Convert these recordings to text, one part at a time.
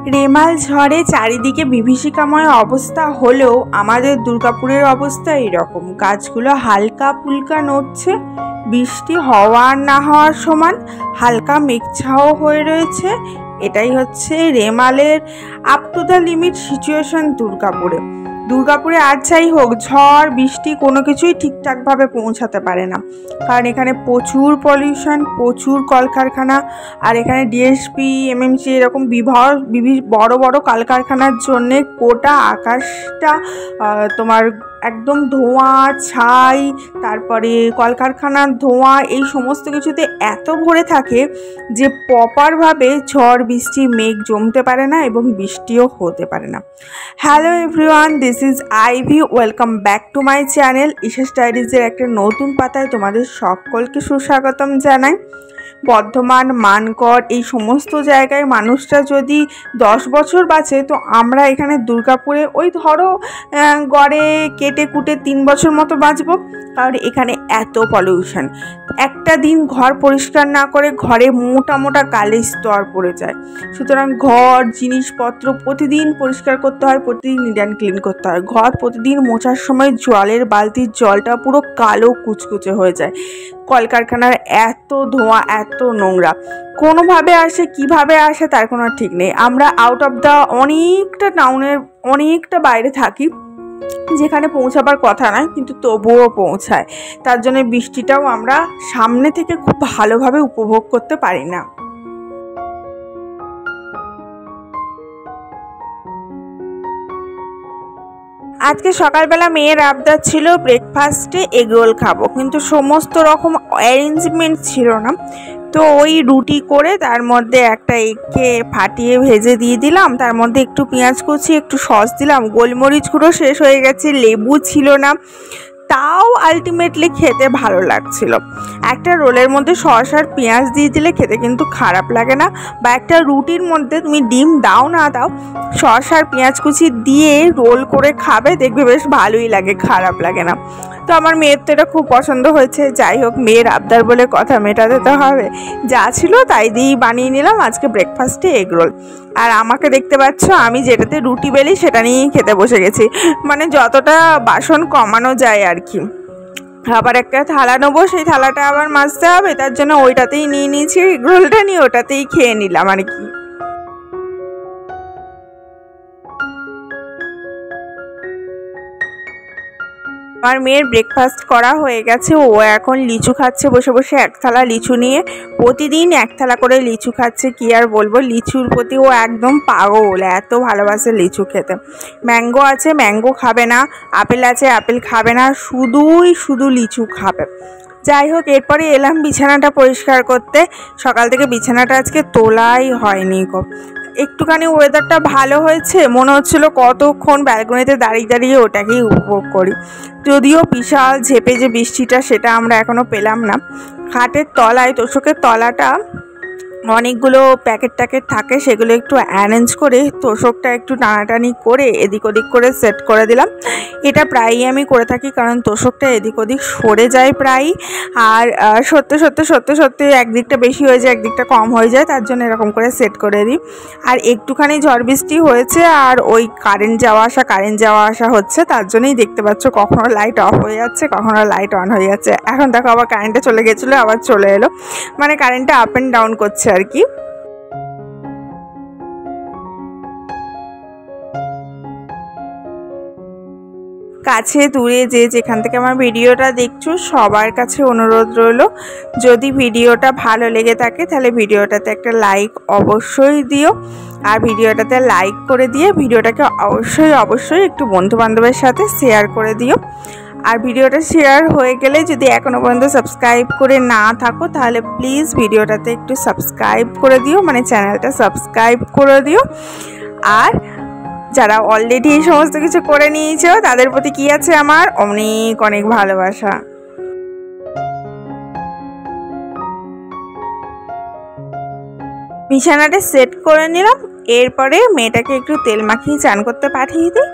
রেমাল ঝড়ে চারিদিকে বিভীষিকাময় অবস্থা হলেও আমাদের দুর্গাপুরের অবস্থা এরকম। গাছগুলো হালকা পুলকা নড়ছে, বৃষ্টি হওয়া আর না হওয়ার সমান, হালকা মেঘছাও হয়ে রয়েছে। এটাই হচ্ছে রেমালের up to the limit situation দুর্গাপুরে আর যাই হোক, ঝড় বৃষ্টি কোনো কিছুই ঠিকঠাকভাবে পৌঁছাতে পারে না, কারণ এখানে প্রচুর পলিউশন, প্রচুর কলকারখানা। আর এখানে ডিএসপি, এমএমসি এরকম বড় বড় কলকারখানার জন্যে গোটা আকাশটা তোমার একদম ধোঁয়া ছাই, তারপরে কলকারখানার ধোঁয়া, এই সমস্ত কিছুতে এত ভরে থাকে যে প্রপারভাবে ঝড় বৃষ্টি মেঘ জমতে পারে না এবং বৃষ্টিও হতে পারে না। Hello everyone, this is Ivy. Welcome back to my channel. Isha স্টাডিজের একটা নতুন পাতায় তোমাদের সকলকে সুস্বাগতম জানাই। বর্ধমান, মানকড় এই সমস্ত জায়গায় মানুষরা যদি 10 বছর বাঁচে, তো আমরা এখানে দুর্গাপুরে ওই ধরো গড়ে কেটে কুটে 3 বছর মতো বাঁচবো, কারণ এখানে এত পলিউশন। একটা দিন ঘর পরিষ্কার না করে ঘরে মোটা মোটা কালির স্তর পড়ে যায়। সুতরাং ঘর জিনিসপত্র প্রতিদিন পরিষ্কার করতে হয়, প্রতিদিন নিট অ্যান্ড ক্লিন করতে হয়। ঘর প্রতিদিন মোছার সময় জলের বালতির জলটা পুরো কালো কুচকুচে হয়ে যায়। কলকারখানার এত ধোঁয়া, এত নোংরা, কোনোভাবে আসে, কিভাবে আসে তার কোনো ঠিক নেই। আমরা আউট অফ দ্য অনেকটা টাউনের অনেকটা বাইরে থাকি, যেখানে পৌঁছাবার কথা নয়, কিন্তু তবুও পৌঁছায়। তার জন্য বৃষ্টিটাও আমরা সামনে থেকে খুব ভালোভাবে উপভোগ করতে পারি না। আজকে সকালবেলা মেয়ের আবদার ছিল ব্রেকফাস্টে এগরোল খাবো, কিন্তু সমস্ত রকম অ্যারেঞ্জমেন্ট ছিল না। তো ওই রুটি করে তার মধ্যে একটা এগকে ফাটিয়ে ভেজে দিয়ে দিলাম, তার মধ্যে একটু পেঁয়াজ কুচি, একটু সস দিলাম। গোলমরিচ গুঁড়ো শেষ হয়ে গেছে, লেবু ছিল না, তাও আলটিমেটলি খেতে ভালো লাগছিল। একটা রোলের মধ্যে সস আর পেঁয়াজ দিয়ে দিলে খেতে কিন্তু খারাপ লাগে না, বা একটা রুটির মধ্যে তুমি ডিম দাও না দাও, সস আর পেঁয়াজ কুচি দিয়ে রোল করে খাবে, দেখবে বেশ ভালোই লাগে, খারাপ লাগে না। তো আমার মেয়ের তো এটা খুব পছন্দ হয়েছে। যাই হোক, মেয়ের আবদার বলে কথা মেটাতে তো হবে, যা ছিল তাই দিয়েই বানিয়ে নিলাম আজকে ব্রেকফাস্টে এগরোল। আর আমাকে দেখতে পাচ্ছ, আমি যেটাতে রুটি বেলি সেটা নিয়েই খেতে বসে গেছি, মানে যতটা বাসন কমানো যায় আর কি। আবার একটা থালা নেবো, সেই থালাটা আবার মাজতে হবে, তার জন্য ওইটাতেই নিয়ে নিয়েছি এগরোলটা, নিয়ে ওটাতেই খেয়ে নিলাম আর কি। আমার মেয়ের ব্রেকফাস্ট করা হয়ে গেছে, ও এখন লিচু খাচ্ছে বসে বসে, এক থালা লিচু নিয়ে। প্রতিদিন এক থালা করে লিচু খাচ্ছে, কি আর বলবো, লিচুর প্রতি ও একদম পাগল, এত ভালোবাসে লিচু খেতে। ম্যাঙ্গো আছে, ম্যাঙ্গো খাবে না, আপেল আছে, আপেল খাবে না, শুধু লিচু খাবে। যাই হোক, এরপরে এলাম বিছানাটা পরিষ্কার করতে। সকাল থেকে বিছানাটা আজকে তোলাই হয়নি গো। একটুখানি ওয়েদারটা ভালো হয়েছে, মনে হচ্ছিল কতক্ষণ ব্যালকনিতে দাঁড়িয়ে দাঁড়িয়ে ওটাকেই উপভোগ করি। যদিও বিশাল ঝেপে যে বৃষ্টিটা, সেটা আমরা এখনও পেলাম না। খাটের তলায়, তোষকের তলাটা অনেকগুলো প্যাকেট ট্যাকেট থাকে, সেগুলো একটু অ্যারেঞ্জ করে তোষকটা একটু টানাটানি করে এদিক ওদিক করে সেট করে দিলাম। এটা প্রায়ই আমি করে থাকি, কারণ তোষকটা এদিক ওদিক সরে যায় প্রায়ই, আর সত্যি একদিকটা বেশি হয়ে যায়, একদিকটা কম হয়ে যায়, তার জন্য এরকম করে সেট করে দিই। আর একটুখানি ঝড় বৃষ্টি হয়েছে, আর ওই কারেন্ট যাওয়া আসা হচ্ছে, তার জন্যই দেখতে পাচ্ছ কখনো লাইট অফ হয়ে যাচ্ছে, কখনো লাইট অন হয়ে যাচ্ছে। এখন দেখো আবার কারেন্টটা চলে গেছিলো, আবার চলে এলো, মানে কারেন্টটা আপ অ্যান্ড ডাউন করছে আর কি। কাছে দূরে যে যেখান থেকে আমার ভিডিওটা দেখছো, সবার কাছে অনুরোধ রইল, যদি ভিডিওটা ভালো লেগে থাকে তাহলে ভিডিওটাতে একটা লাইক অবশ্যই দিও। আর ভিডিওটাতে লাইক করে দিয়ে ভিডিওটাকে অবশ্যই একটু বন্ধুবান্ধবের সাথে শেয়ার করে দিও। আর ভিডিওটা শেয়ার হয়ে গেলে যদি এখনও পর্যন্ত সাবস্ক্রাইব করে না থাকো, তাহলে প্লিজ ভিডিওটাতে একটু সাবস্ক্রাইব করে দিও, মানে চ্যানেলটা সাবস্ক্রাইব করে দিও। আর যারা অলরেডি এই সমস্ত কিছু করে নিয়েছো, তাদের প্রতি কি আছে আমার অনেক অনেক ভালোবাসা। বিছানাটা সেট করে নিলাম, এরপরে মেয়েটাকে একটু তেল মাখিয়ে চান করতে পাঠিয়ে দিই,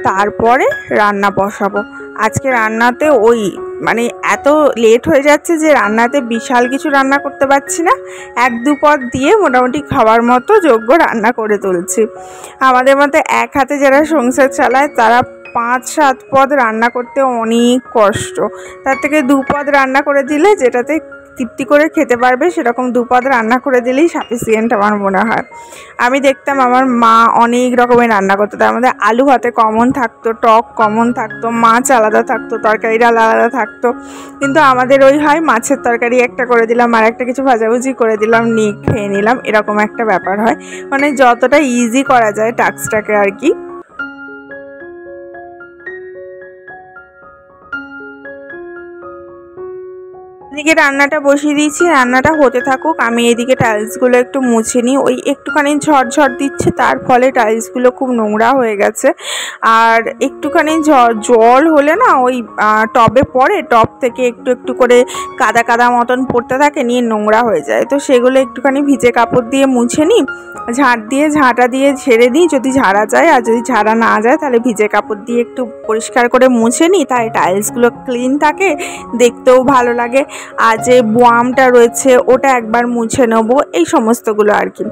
তারপরে রান্না বসাবো। আজকে রান্নাতে ওই মানে এত লেট হয়ে যাচ্ছে যে রান্নাতে বিশাল কিছু রান্না করতে পারছি না, 1-2 পদ দিয়ে মোটামুটি খাওয়ার মতো যোগ্য রান্না করে তুলছি। আমাদের মধ্যে এক হাতে যারা সংসার চালায় তারা 5-7 পদ রান্না করতে অনেক কষ্ট, তার থেকে 2 পদ রান্না করে দিলে যেটাতে তৃপ্তি করে খেতে পারবে সেরকম 2 পদ রান্না করে দিলেই সাফিসিয়েন্ট আমার মনে হয়। আমি দেখতাম আমার মা অনেক রকমের রান্না করতো, তার মধ্যে আলু ভাতে কমন থাকতো, টক কমন থাকতো, মাছ আলাদা থাকতো, তরকারিটা আলাদা থাকতো। কিন্তু আমাদের ওই হয় মাছের তরকারি একটা করে দিলাম আর একটা কিছু ভাজাভুজি করে দিলাম, নিয়ে খেয়ে নিলাম, এরকম একটা ব্যাপার হয়। মানে যতটা ইজি করা যায় টাস্কটাকে আর কি। এদিকে রান্নাটা বসিয়ে দিয়েছি, রান্নাটা হতে থাকুক, আমি এদিকে টাইলসগুলো একটু মুছে নিই। ওই একটুখানি ঝড় দিচ্ছে, তার ফলে টাইলসগুলো খুব নোংরা হয়ে গেছে। আর একটুখানি জল হলে না ওই টবে পড়ে, টব থেকে একটু একটু করে কাদা কাদা মতন পড়তে থাকে, নিয়ে নোংরা হয়ে যায়। তো সেগুলো একটুখানি ভিজে কাপড় দিয়ে মুছে নিই, ঝাঁটা দিয়ে ঝেড়ে নিই যদি ঝাড়া যায়, আর যদি ঝাড়া না যায় তাহলে ভিজে কাপড় দিয়ে একটু পরিষ্কার করে মুছে নিই, তাই টাইলসগুলো ক্লিন থাকে, দেখতেও ভালো লাগে। আর যে বোয়ামটা রয়েছে ওটা একবার মুছে নেবো, এই সমস্তগুলো আর কি।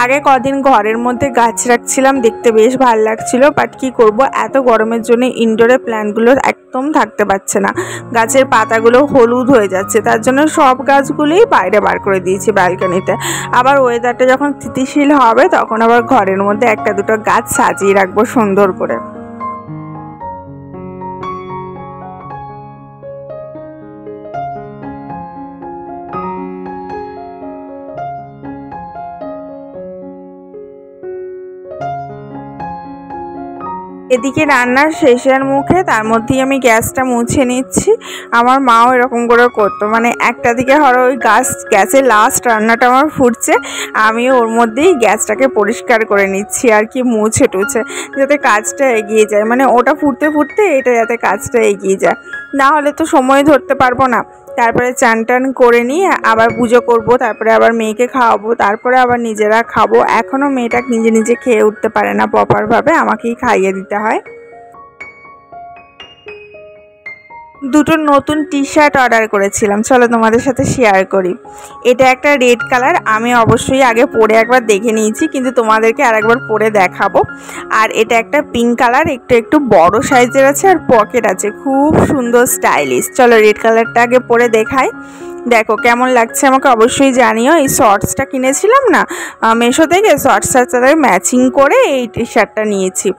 আগে কদিন ঘরের মধ্যে গাছ রাখছিলাম, দেখতে বেশ ভালো লাগছিল, বাট কী করবো, এত গরমের জন্য ইনডোরে প্ল্যান্টগুলো একদম থাকতে পারছে না, গাছের পাতাগুলো হলুদ হয়ে যাচ্ছে, তার জন্য সব গাছগুলোই বাইরে বার করে দিয়েছি ব্যালকনিতে। আবার ওয়েদারটা যখন স্থিতিশীল হবে তখন আবার ঘরের মধ্যে 1-2 গাছ সাজিয়ে রাখবো সুন্দর করে। এদিকে রান্নার শেষের মুখে, তার মধ্যেই আমি গ্যাসটা মুছে নিচ্ছি। আমার মাও এরকম করে করতো, মানে একটা দিকে হয়তো ওই গ্যাসের লাস্ট রান্নাটা আমার ফুটছে, আমি ওর মধ্যেই গ্যাসটাকে পরিষ্কার করে নিচ্ছি আর কি, মুছে টুছে, যাতে কাজটা এগিয়ে যায়। মানে ওটা ফুটতে ফুটতে এটা যাতে কাজটা এগিয়ে যায়, না হলে তো সময় ধরতে পারবো না। তারপরে চান টান করে নিয়ে আবার পুজো করব, তারপরে আবার মেয়েকে খাওয়াবো, তারপরে আবার নিজেরা খাবো। এখনও মেয়েটা নিজে নিজে খেয়ে উঠতে পারে না প্রপারভাবে, আমাকেই খাইয়ে দিতে হয়। দুটো নতুন টি শার্ট অর্ডার করেছিলাম, চলো তোমাদের সাথে শেয়ার করি। এটা একটা রেড কালার, আমি অবশ্যই আগে পরে একবার দেখে নিয়েছি, কিন্তু তোমাদেরকে আরেকবার পরে দেখাবো। আর এটা একটা পিঙ্ক কালার, একটু বড় সাইজের আছে, আর পকেট আছে, খুব সুন্দর স্টাইলিশ। চলো রেড কালারটা আগে পরে দেখাই, দেখো কেমন লাগছে আমাকে অবশ্যই জানিও। এই শর্টসটা কিনেছিলাম না মেশো থেকে, শর্টসটার সাথে ম্যাচিং করে এই টি শার্টটা নিয়েছি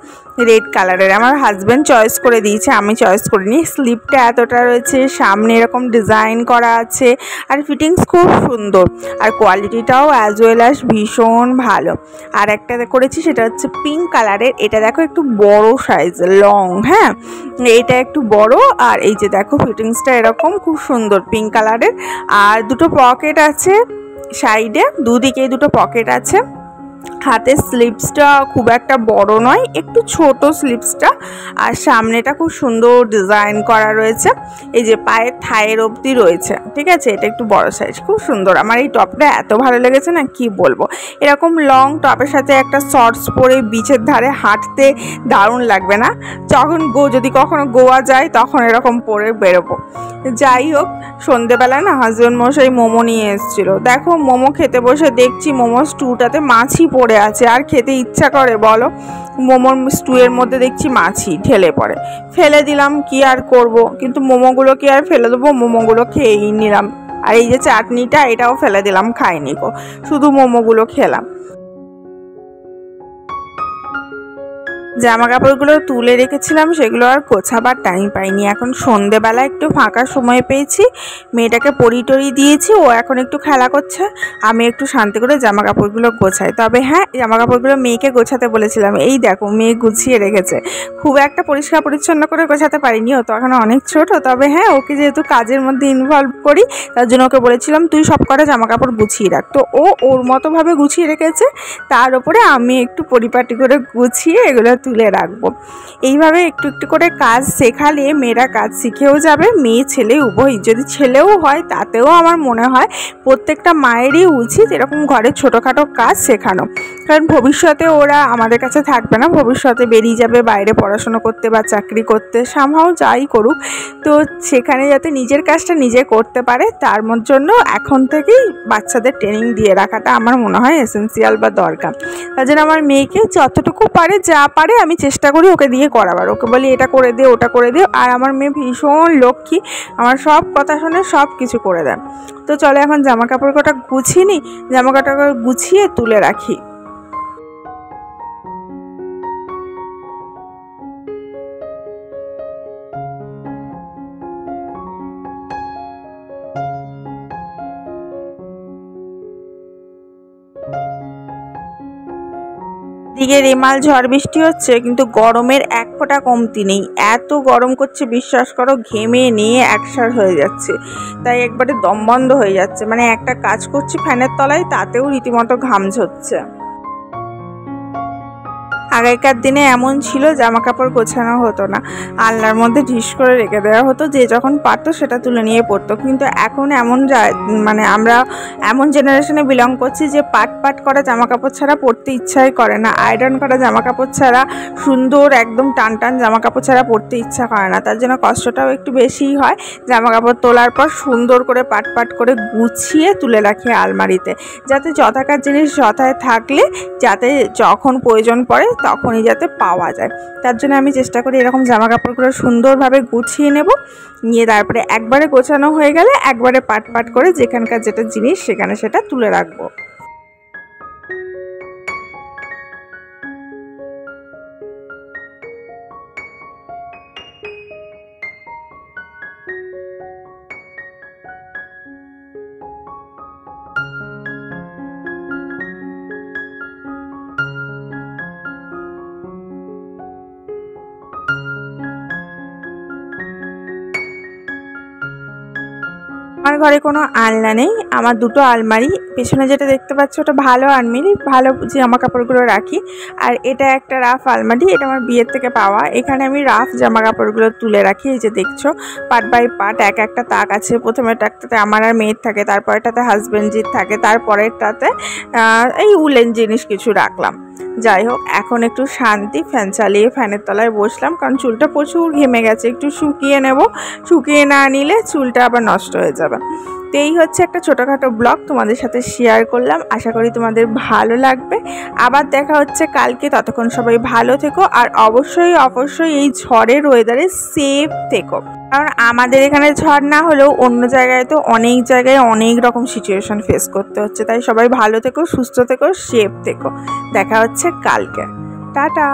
রেড কালারের। আমার হাজব্যান্ড চয়েস করে দিয়েছে, আমি চয়েস করিনি। স্লিপটা এতটা রয়েছে, সামনে এরকম ডিজাইন করা আছে, আর ফিটিংস খুব সুন্দর, আর কোয়ালিটিটাও অ্যাজ ওয়েল অ্যাজ ভীষণ ভালো। আর একটা করেছি সেটা হচ্ছে পিঙ্ক কালারের, এটা দেখো একটু বড় সাইজ, লং, হ্যাঁ এটা একটু বড়। আর এই যে দেখো ফিটিংসটা এরকম খুব সুন্দর পিঙ্ক কালারের। আর দুটো পকেট আছে সাইডে, দুদিকে দুটো পকেট আছে। হাতের স্লিভসটা খুব একটা বড় নয়, একটু ছোট স্লিভসটা, আর সামনেটা খুব সুন্দর ডিজাইন করা রয়েছে, এই যে পায়ের থায়ের অবধি রয়েছে, ঠিক আছে। এটা একটু বড় সাইজ, খুব সুন্দর। আমার এই টপটা এত ভালো লেগেছে না কি বলবো। এরকম লং টপের সাথে একটা শর্টস পরে বিচের ধারে হাঁটতে দারুণ লাগবে না? যখন যদি কখনো গোয়া যায় তখন এরকম পরে বেরোবো। যাই হোক, সন্ধেবেলা না হাজব্যান্ড মশাই মোমো নিয়ে এসেছিলো। দেখো মোমো খেতে বসে দেখছি মোমো স্টুটাতে মাছি পড়ে আছে, আর খেতে ইচ্ছা করে বলো? মোমোর স্টুয়ের মধ্যে দেখছি মাছি ঢেলে পড়ে, ফেলে দিলাম, কি আর করব, কিন্তু মোমোগুলো কি আর ফেলে দেবো? মোমোগুলো খেয়েই নিলাম। আর এই যে চাটনিটা এটাও ফেলে দিলাম, খাইনি গো, শুধু মোমোগুলো খেলাম। জামা কাপড়গুলো তুলে রেখেছিলাম, সেগুলো আর গোছাবার টাইম পাইনি। এখন সন্ধেবেলা একটু ফাঁকা সময় পেয়েছি, মেয়েটাকে পরি টরি দিয়েছি, ও এখন একটু খেলা করছে, আমি একটু শান্তি করে জামা কাপড়গুলো গোছাই। তবে হ্যাঁ, জামা কাপড়গুলো মেয়েকে গোছাতে বলেছিলাম, এই দেখো মেয়ে গুছিয়ে রেখেছে। খুব একটা পরিষ্কার পরিচ্ছন্ন করে গোছাতে পারিনি, ও তো এখন অনেক ছোট। তবে হ্যাঁ, ওকে যেহেতু কাজের মধ্যে ইনভলভ করি, তার জন্য ওকে বলেছিলাম তুই সব কটা জামা কাপড় গুছিয়ে রাখ। তো ও ওর মতোভাবে গুছিয়ে রেখেছে, তার উপরে আমি একটু পরিপাটি করে গুছিয়ে এগুলো তুলে রাখবো। এইভাবে একটু একটু করে কাজ শেখালে মেয়েরা কাজ শিখেও যাবে, মেয়ে ছেলে উভয়ই। যদি ছেলেও হয় তাতেও আমার মনে হয় প্রত্যেকটা মায়েরই উচিত এরকম ঘরে ছোটোখাটো কাজ শেখানো, কারণ ভবিষ্যতে ওরা আমাদের কাছে থাকবে না, ভবিষ্যতে বেরিয়ে যাবে বাইরে পড়াশোনা করতে বা চাকরি করতে, সামহাও যাই করুক, তো সেখানে যাতে নিজের কাজটা নিজে করতে পারে তার জন্য এখন থেকেই বাচ্চাদের ট্রেনিং দিয়ে রাখাটা আমার মনে হয় এসেন্সিয়াল বা দরকার। তার জন্য আমার মেয়েকে যতটুকু পারে যা পারে আমি চেষ্টা করি ওকে দিয়ে করাবার, ওকে বলি এটা করে দে ওটা করে দে, আর আমার মেয়ে ভীষণ লক্ষ্মী, আমার সব কথা শুনে সব কিছু করে দেয়। তো চলো এখন জামা কাপড় কটা গুছিয়ে নিই, জামা কাপড় গুছিয়ে তুলে রাখি। দিকে রেমাল ঝড় বৃষ্টি হচ্ছে, কিন্তু গরমের এক ফোঁটা কমতি নেই, এত গরম করছে বিশ্বাস করো, ঘেমে নিয়ে একসার হয়ে যাচ্ছে, তাই একবারে দম বন্ধ হয়ে যাচ্ছে। মানে একটা কাজ করছি ফ্যানের তলায়, তাতেও রীতিমতো ঘাম ঝরছে। আগেকার দিনে এমন ছিল জামা কাপড় গোছানো হতো না, আলনার মধ্যে ঢিস করে রেখে দেওয়া হতো, যে যখন পারতো সেটা তুলে নিয়ে পড়তো। কিন্তু এখন এমন মানে আমরা এমন জেনারেশনে বিলং করছি যে পাট করা জামা কাপড় ছাড়া পরতে ইচ্ছাই করে না, আয়রন করা জামা কাপড় ছাড়া, সুন্দর একদম টান টান জামা কাপড় ছাড়া পরতে ইচ্ছা করে না। তার জন্য কষ্টটাও একটু বেশিই হয়। জামা কাপড় তোলার পর সুন্দর করে পাট করে গুছিয়ে তুলে রাখি আলমারিতে, যাতে যথাকার জিনিস যথায় থাকলে যাতে যখন প্রয়োজন পড়ে তখনই যাতে পাওয়া যায়। তার জন্য আমি চেষ্টা করি এরকম জামা কাপড়গুলো সুন্দরভাবে গুছিয়ে নেব, নিয়ে তারপরে একবারে গোছানো হয়ে গেলে একবারে পাট করে যেখানকার যেটা জিনিস সেখানে সেটা তুলে রাখবো। আমার ঘরে কোনো আলনা নেই, আমার দুটো আলমারি, পেছনে যেটা দেখতে পাচ্ছ ওটা ভালো আলমারি, ভালো জামা কাপড়গুলো রাখি, আর এটা একটা রাফ আলমারি, এটা আমার বিয়ের থেকে পাওয়া, এখানে আমি রাফ জামা কাপড়গুলো তুলে রাখি। এই যে দেখছো পার্ট বাই পার্ট একটা তাক আছে, প্রথমেরটাতে আমার আর মেয়ের থাকে, তারপরেরটাতে হাজব্যান্ডজির থাকে, তারপরেরটাতে এই উলেন জিনিস কিছু রাখলাম। যাই হোক, এখন একটু শান্তি, ফ্যান চালিয়ে ফ্যানের তলায় বসলাম, কারণ চুলটা প্রচুর ঘেমে গেছে, একটু শুকিয়ে নেব, শুকিয়ে না নিলে চুলটা আবার নষ্ট হয়ে যাবে। তো এই হচ্ছে একটা ছোটোখাটো ব্লগ তোমাদের সাথে শেয়ার করলাম, আশা করি তোমাদের ভালো লাগবে। আবার দেখা হচ্ছে কালকে, ততক্ষণ সবাই ভালো থেকো, আর অবশ্যই এই ঝড়ের ওয়েদারে সেফ থেকো, কারণ আমাদের এখানে ঝড় না হলেও অন্য জায়গায় তো অনেক জায়গায় অনেক রকম সিচুয়েশন ফেস করতে হচ্ছে। তাই সবাই ভালো থেকো, সুস্থ থেকো, সেফ থেকো। দেখা হচ্ছে কালকে, টাটা।